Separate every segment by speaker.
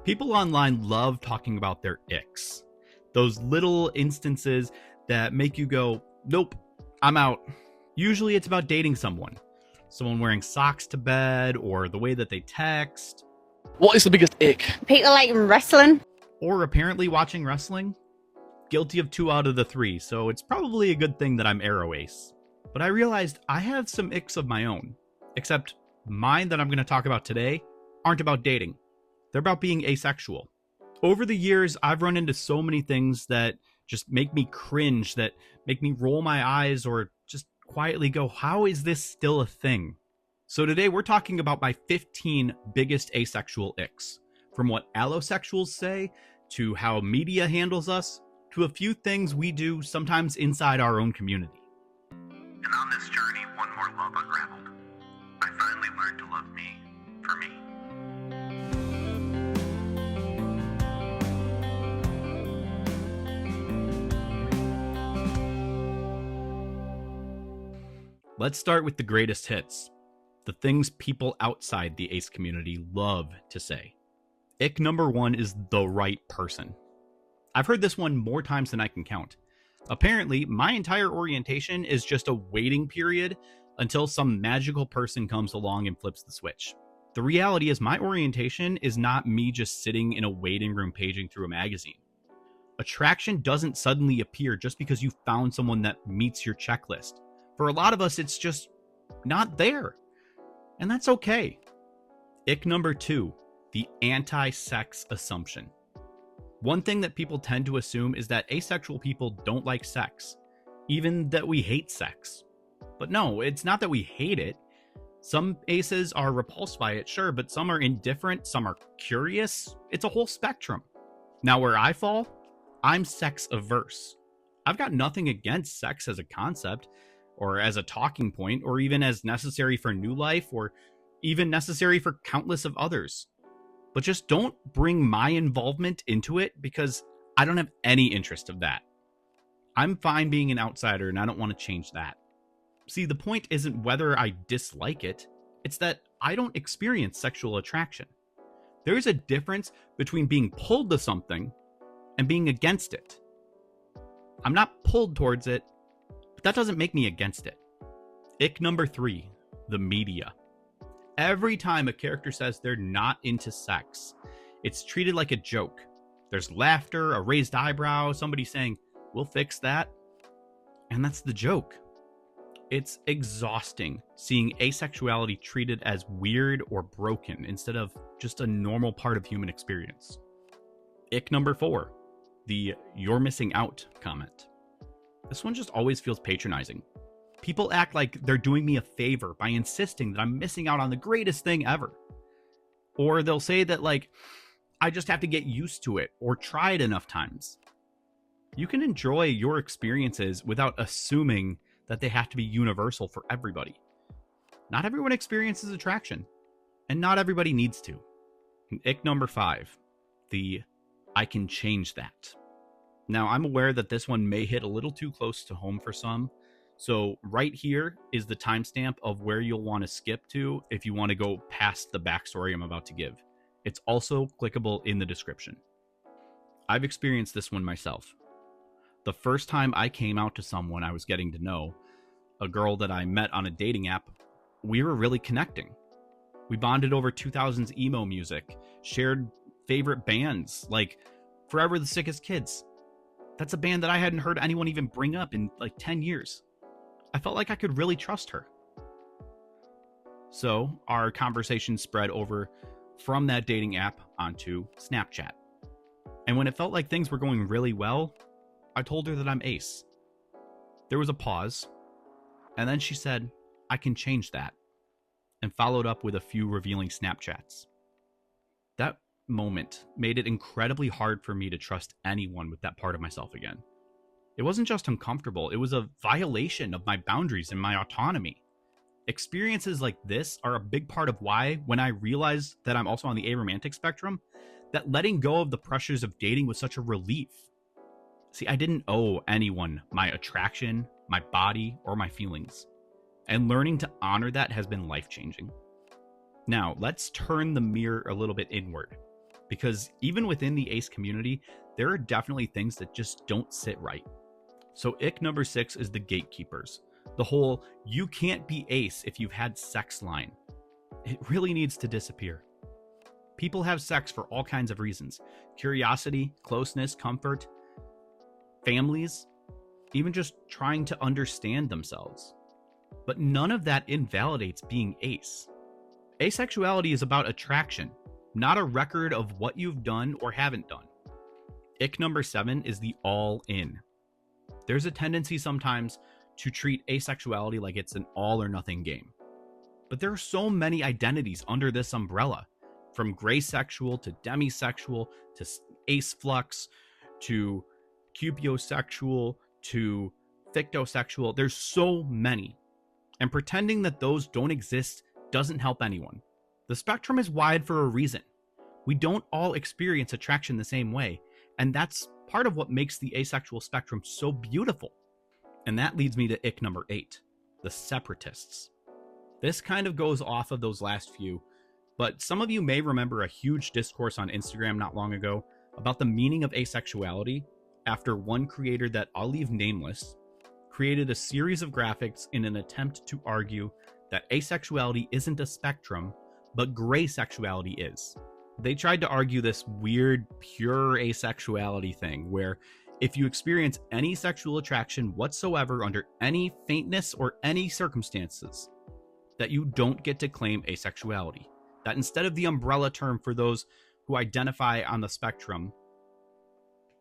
Speaker 1: People online love talking about their icks. Those little instances that make you go, nope, I'm out. Usually it's about dating someone wearing socks to bed, or the way that they text.
Speaker 2: What is the biggest ick?
Speaker 3: People like wrestling.
Speaker 1: Or apparently watching wrestling. Guilty of 2 out of the 3, so it's probably a good thing that I'm Arrow Ace. But I realized I have some icks of my own. Except mine that I'm going to talk about today aren't about dating. They're about being asexual. Over the years, I've run into so many things that just make me cringe, that make me roll my eyes, or just quietly go, how is this still a thing? So today we're talking about my 15 biggest asexual icks. From what allosexuals say, to how media handles us, to a few things we do sometimes inside our own community.
Speaker 4: And on this journey, one more love unraveled. I finally learned to love me for me.
Speaker 1: Let's start with the greatest hits. The things people outside the ace community love to say. Ick number 1 is the right person. I've heard this one more times than I can count. Apparently, my entire orientation is just a waiting period until some magical person comes along and flips the switch. The reality is my orientation is not me just sitting in a waiting room paging through a magazine. Attraction doesn't suddenly appear just because you found someone that meets your checklist. For a lot of us, it's just not there. And that's okay. Ick number 2, the anti-sex assumption. One thing that people tend to assume is that asexual people don't like sex, even that we hate sex. But no, it's not that we hate it. Some aces are repulsed by it, sure, but some are indifferent, some are curious. It's a whole spectrum. Now, where I fall, I'm sex averse. I've got nothing against sex as a concept, or as a talking point, or even as necessary for new life, or even necessary for countless of others. But just don't bring my involvement into it, because I don't have any interest of that. I'm fine being an outsider, and I don't want to change that. See, the point isn't whether I dislike it, it's that I don't experience sexual attraction. There is a difference between being pulled to something and being against it. I'm not pulled towards it, but that doesn't make me against it. Ick number 3, the media. Every time a character says they're not into sex, it's treated like a joke. There's laughter, a raised eyebrow, somebody saying, we'll fix that. And that's the joke. It's exhausting seeing asexuality treated as weird or broken instead of just a normal part of human experience. Ick number 4, the "you're missing out" comment. This one just always feels patronizing. People act like they're doing me a favor by insisting that I'm missing out on the greatest thing ever. Or they'll say that, like, I just have to get used to it or try it enough times. You can enjoy your experiences without assuming that they have to be universal for everybody. Not everyone experiences attraction, and not everybody needs to. Ick number 5, the "I can change that." Now, I'm aware that this one may hit a little too close to home for some, so right here is the timestamp of where you'll want to skip to if you want to go past the backstory I'm about to give. It's also clickable in the description. I've experienced this one myself. The first time I came out to someone I was getting to know, a girl that I met on a dating app, we were really connecting. We bonded over 2000s emo music, shared favorite bands like Forever the Sickest Kids. That's a band that I hadn't heard anyone even bring up in like 10 years. I felt like I could really trust her. So our conversation spread over from that dating app onto Snapchat. And when it felt like things were going really well, I told her that I'm ace. There was a pause, and then she said, "I can change that," and followed up with a few revealing Snapchats. That moment made it incredibly hard for me to trust anyone with that part of myself again. It wasn't just uncomfortable, it was a violation of my boundaries and my autonomy. Experiences like this are a big part of why, when I realized that I'm also on the aromantic spectrum, that letting go of the pressures of dating was such a relief. See, I didn't owe anyone my attraction, my body, or my feelings. And learning to honor that has been life-changing. Now, let's turn the mirror a little bit inward. because even within the ace community, there are definitely things that just don't sit right. So ick number 6 is the gatekeepers. The whole "you can't be ace if you've had sex" line. It really needs to disappear. People have sex for all kinds of reasons: curiosity, closeness, comfort, families, even just trying to understand themselves. But none of that invalidates being ace. Asexuality is about attraction, not a record of what you've done or haven't done. Ick number 7 is the all in. There's a tendency sometimes to treat asexuality like it's an all or nothing game. But there are so many identities under this umbrella, from gray sexual to demisexual to ace flux to cupiosexual to fictosexual. There's so many. And pretending that those don't exist doesn't help anyone. The spectrum is wide for a reason. We don't all experience attraction the same way, and that's part of what makes the asexual spectrum so beautiful. And that leads me to ick number 8, the separatists. This kind of goes off of those last few, but some of you may remember a huge discourse on Instagram not long ago about the meaning of asexuality after one creator that I'll leave nameless created a series of graphics in an attempt to argue that asexuality isn't a spectrum, but gray sexuality is. They tried to argue this weird, pure asexuality thing where if you experience any sexual attraction whatsoever under any faintness or any circumstances, that you don't get to claim asexuality. That instead of the umbrella term for those who identify on the spectrum,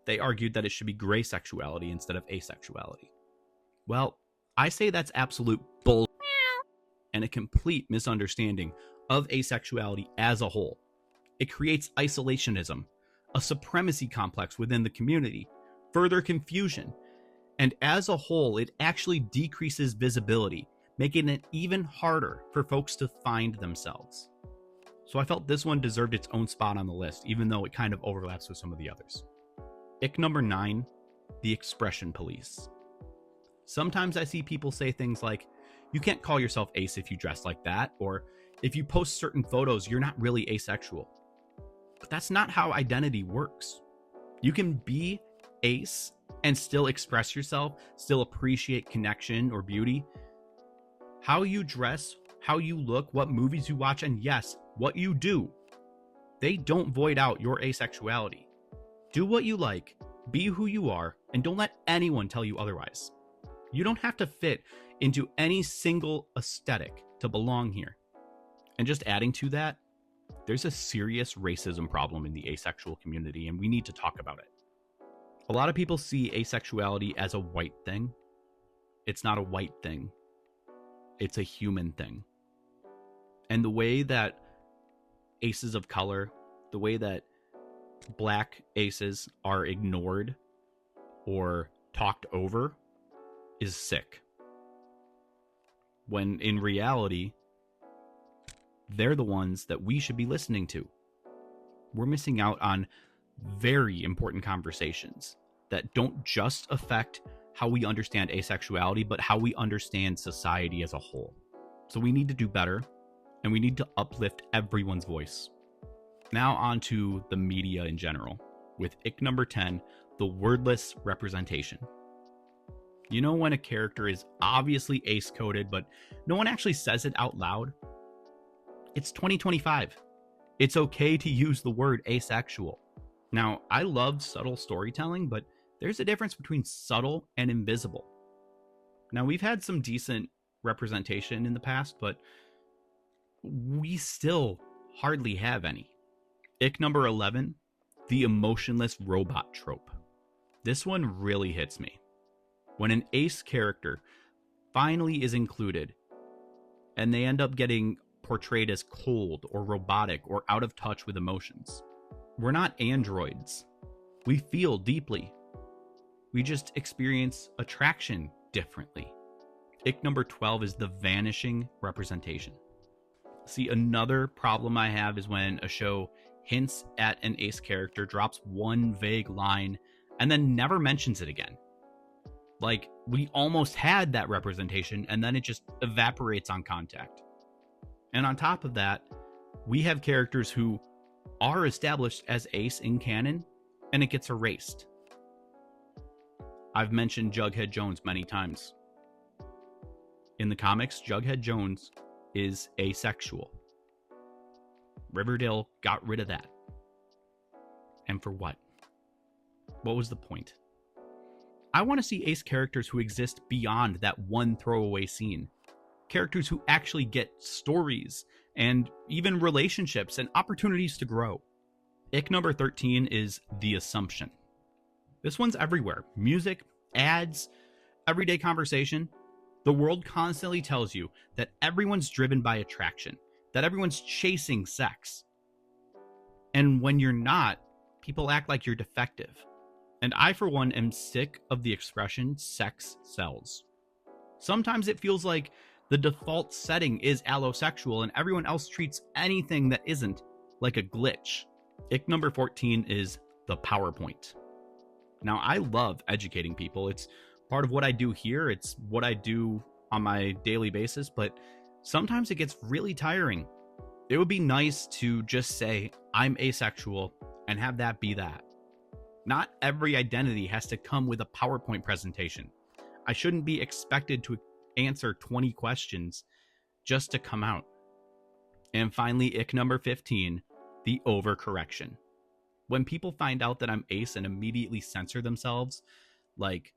Speaker 1: they argued that it should be gray sexuality instead of asexuality. Well, I say that's absolute bull and a complete misunderstanding of asexuality as a whole. It creates isolationism, a supremacy complex within the community, further confusion, and as a whole, it actually decreases visibility, making it even harder for folks to find themselves. So I felt this one deserved its own spot on the list, even though it kind of overlaps with some of the others. Ick number 9, the expression police. Sometimes I see people say things like, "You can't call yourself ace if you dress like that," or "If you post certain photos, you're not really asexual." But that's not how identity works. You can be ace and still express yourself, still appreciate connection or beauty. How you dress, how you look, what movies you watch, and yes, what you do, they don't void out your asexuality. Do what you like, be who you are, and don't let anyone tell you otherwise. You don't have to fit into any single aesthetic to belong here. And just adding to that, there's a serious racism problem in the asexual community, and we need to talk about it. A lot of people see asexuality as a white thing. It's not a white thing. It's a human thing. And the way that aces of color, the way that black aces are ignored or talked over is sick. When in reality, they're the ones that we should be listening to. We're missing out on very important conversations that don't just affect how we understand asexuality, but how we understand society as a whole. So we need to do better, and we need to uplift everyone's voice. Now on to the media in general, with ick number 10, the wordless representation. You know when a character is obviously ace-coded, but no one actually says it out loud? It's 2025. It's okay to use the word asexual. Now, I love subtle storytelling, but there's a difference between subtle and invisible. Now, we've had some decent representation in the past, but we still hardly have any. Ick number 11, the emotionless robot trope. This one really hits me. When an ace character finally is included, and they end up getting portrayed as cold or robotic or out of touch with emotions. We're not androids. We feel deeply. We just experience attraction differently. Ick number 12 is the vanishing representation. See, another problem I have is when a show hints at an ace character, drops one vague line, and then never mentions it again. Like, we almost had that representation, and then it just evaporates on contact. And on top of that, we have characters who are established as ace in canon, and it gets erased. I've mentioned Jughead Jones many times. In the comics, Jughead Jones is asexual. Riverdale got rid of that. And for what? What was the point? I want to see ace characters who exist beyond that one throwaway scene. Characters who actually get stories and even relationships and opportunities to grow. Ick number 13 is the assumption. This one's everywhere. Music, ads, everyday conversation. The world constantly tells you that everyone's driven by attraction, that everyone's chasing sex. And when you're not, people act like you're defective. And I, for one, am sick of the expression sex sells. Sometimes it feels like the default setting is allosexual and everyone else treats anything that isn't like a glitch. Ick number 14 is the PowerPoint. Now, I love educating people. It's part of what I do here. It's what I do on my daily basis, but sometimes it gets really tiring. It would be nice to just say, I'm asexual, and have that be that. Not every identity has to come with a PowerPoint presentation. I shouldn't be expected to answer 20 questions just to come out. And finally, ick number 15, the overcorrection. When people find out that I'm ace and immediately censor themselves, like,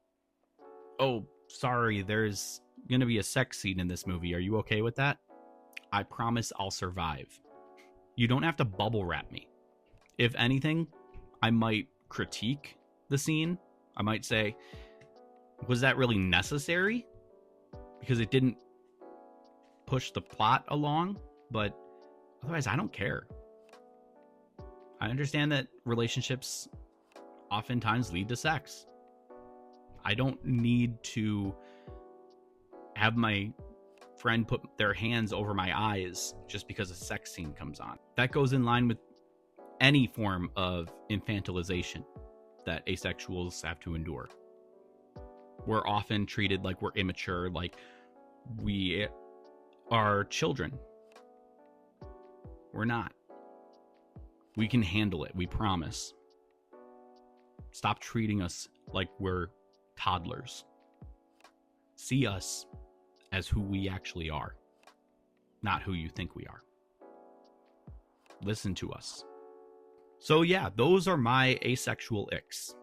Speaker 1: oh, sorry, there's going to be a sex scene in this movie. Are you okay with that? I promise I'll survive. You don't have to bubble wrap me. If anything, I might critique the scene. I might say, was that really necessary? Because it didn't push the plot along, but otherwise I don't care. I understand that relationships oftentimes lead to sex. I don't need to have my friend put their hands over my eyes just because a sex scene comes on. That goes in line with any form of infantilization that asexuals have to endure. We're often treated like we're immature, like we are children. We're not. We can handle it, we promise. Stop treating us like we're toddlers. See us as who we actually are, not who you think we are. Listen to us. So yeah, those are my asexual icks.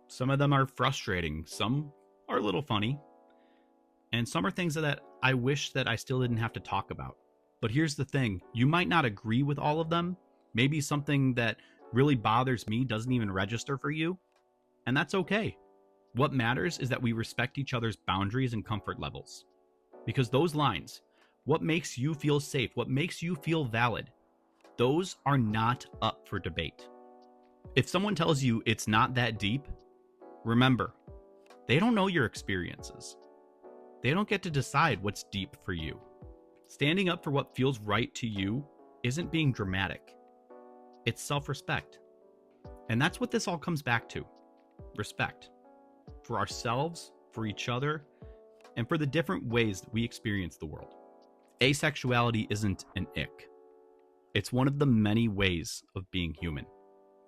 Speaker 1: Some of them are frustrating, some are a little funny, and some are things that I wish that I still didn't have to talk about. But here's the thing, you might not agree with all of them. Maybe something that really bothers me doesn't even register for you, and that's okay. What matters is that we respect each other's boundaries and comfort levels. Because those lines, what makes you feel safe, what makes you feel valid, those are not up for debate. If someone tells you it's not that deep, remember, they don't know your experiences. They don't get to decide what's deep for you. Standing up for what feels right to you isn't being dramatic. It's self-respect. And that's what this all comes back to. Respect. For ourselves, for each other, and for the different ways that we experience the world. Asexuality isn't an ick. It's one of the many ways of being human.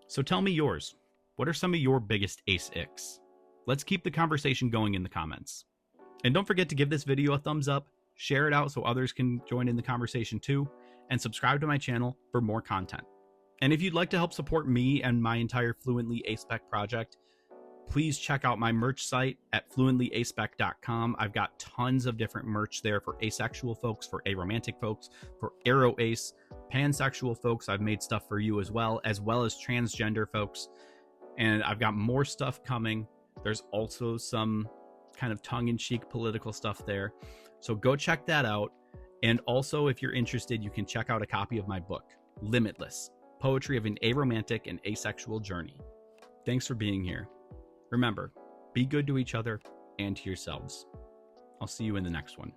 Speaker 1: So tell me yours. What are some of your biggest ace icks? Let's keep the conversation going in the comments. And don't forget to give this video a thumbs up, share it out so others can join in the conversation too, and subscribe to my channel for more content. And if you'd like to help support me and my entire Fluently Aspec project, please check out my merch site at fluentlyAspec.com. I've got tons of different merch there for asexual folks, for aromantic folks, for aro-ace, pansexual folks. I've made stuff for you as well as transgender folks. And I've got more stuff coming. There's also some kind of tongue-in-cheek political stuff there. So go check that out. And also, if you're interested, you can check out a copy of my book, Limitless, Poetry of an Aromantic and Asexual Journey. Thanks for being here. Remember, be good to each other and to yourselves. I'll see you in the next one.